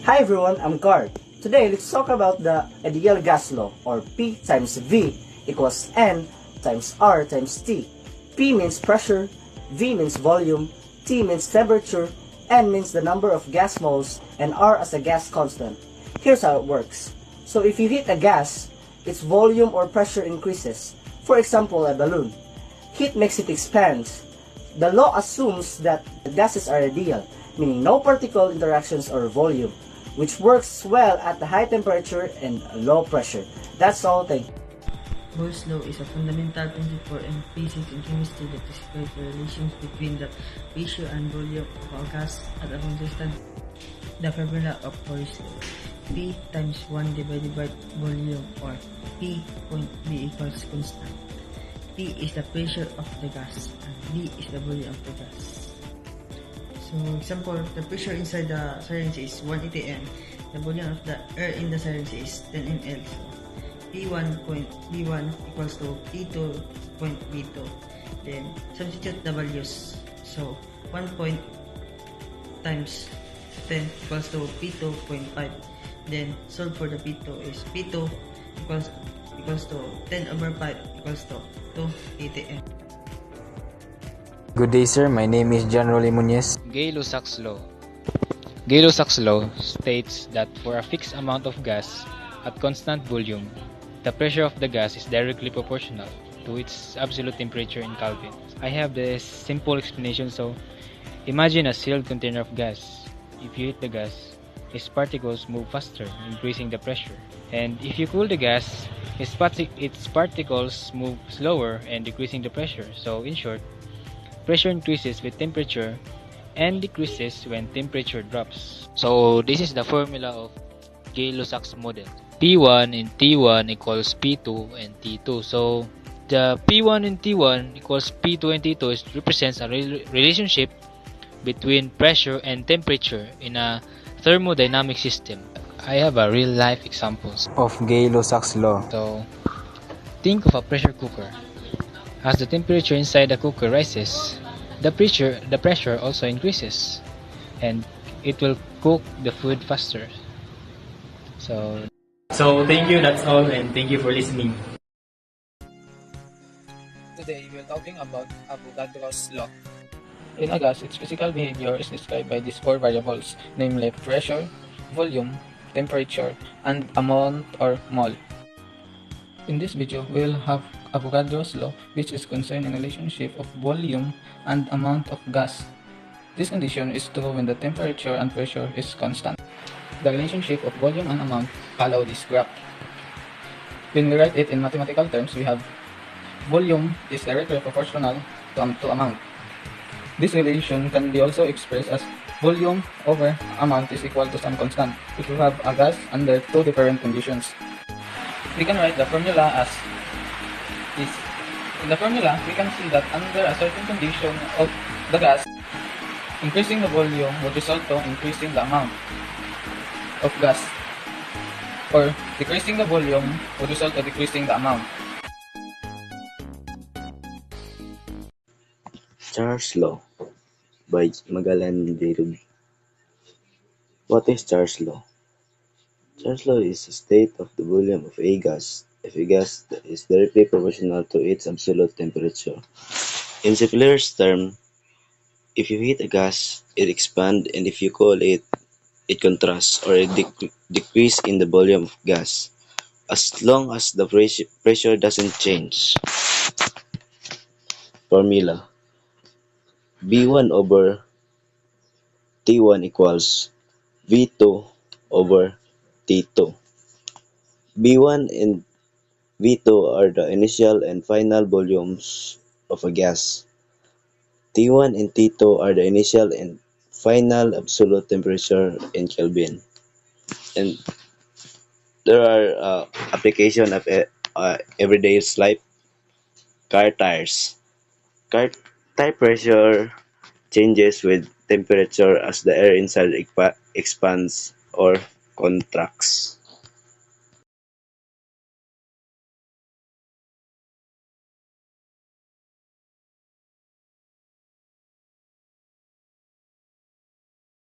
Hi everyone, I'm Card. Today, let's talk about the ideal gas law, or P times V equals N times R times T. P means pressure, V means volume, T means temperature, N means the number of gas moles, and R as a gas constant. Here's how it works. So if you heat a gas, its volume or pressure increases. For example, a balloon. Heat makes it expand. The law assumes that the gases are ideal, meaning no particle interactions or volume, which works well at the high temperature and low pressure. That's all. Thank you. Boyle's law is a fundamental principle in physics and chemistry that describes the relations between the pressure and volume of a gas at a constant. The formula of Boyle's law: P times 1 divided by volume, or P point B equals constant. P is the pressure of the gas and V is the volume of the gas. So, example, the pressure inside the syringe is 1 atm. The volume of the air in the syringe is 10 ml. So, P1.B1 equals to P2.B2. Then, substitute the values. So, 1 point times 10 equals to P2.5. Then, solve for the P2 is P2 equals to 10 over 5 equals to 2 atm. Good day, sir. My name is John Rolly Muñez. Gay-Lussac's law. Gay-Lussac's law states that for a fixed amount of gas at constant volume, the pressure of the gas is directly proportional to its absolute temperature in Kelvin. I have this simple explanation. So, imagine a sealed container of gas. If you heat the gas, its particles move faster, increasing the pressure. And if you cool the gas, its particles move slower and decreasing the pressure. So, in short, pressure increases with temperature and decreases when temperature drops. So this is the formula of Gay-Lussac's model. P1 and T1 equals P2 and T2. So the P1 and T1 equals P2 and T2 represents a relationship between pressure and temperature in a thermodynamic system. I have a real life examples Of Gay-Lussac's law. So think of a pressure cooker. As the temperature inside the cooker rises, the pressure also increases, and it will cook the food faster. So thank you, that's all, and thank you for listening. Today, we're talking about Avogadro's law. In a gas, its physical behavior is described by these four variables, namely pressure, volume, temperature, and amount or mole. In this video, we'll have Avogadro's law, which is concerned in the relationship of volume and amount of gas. This condition is true when the temperature and pressure is constant. The relationship of volume and amount follow this graph. When we write it in mathematical terms, we have volume is directly proportional to amount. This relation can be also expressed as volume over amount is equal to some constant if we have a gas under two different conditions. We can write the formula as is. In the formula, we can see that under a certain condition of the gas, increasing the volume would result to increasing the amount of gas, or decreasing the volume would result to decreasing the amount. Charles Law by Magalan Dirub. What is Charles Law? Charles Law is a state of the volume of a gas if a gas is directly proportional to its absolute temperature. In simplest terms, if you heat a gas, it expands, and if you cool it, it contracts or decrease in the volume of gas, as long as the pressure doesn't change. Formula: B1 over T1 equals V2 over T2. B1 and V2 are the initial and final volumes of a gas. T1 and T2 are the initial and final absolute temperature in Kelvin. And there are application of everyday life. Car tires. Car tire pressure changes with temperature as the air inside expands or contracts.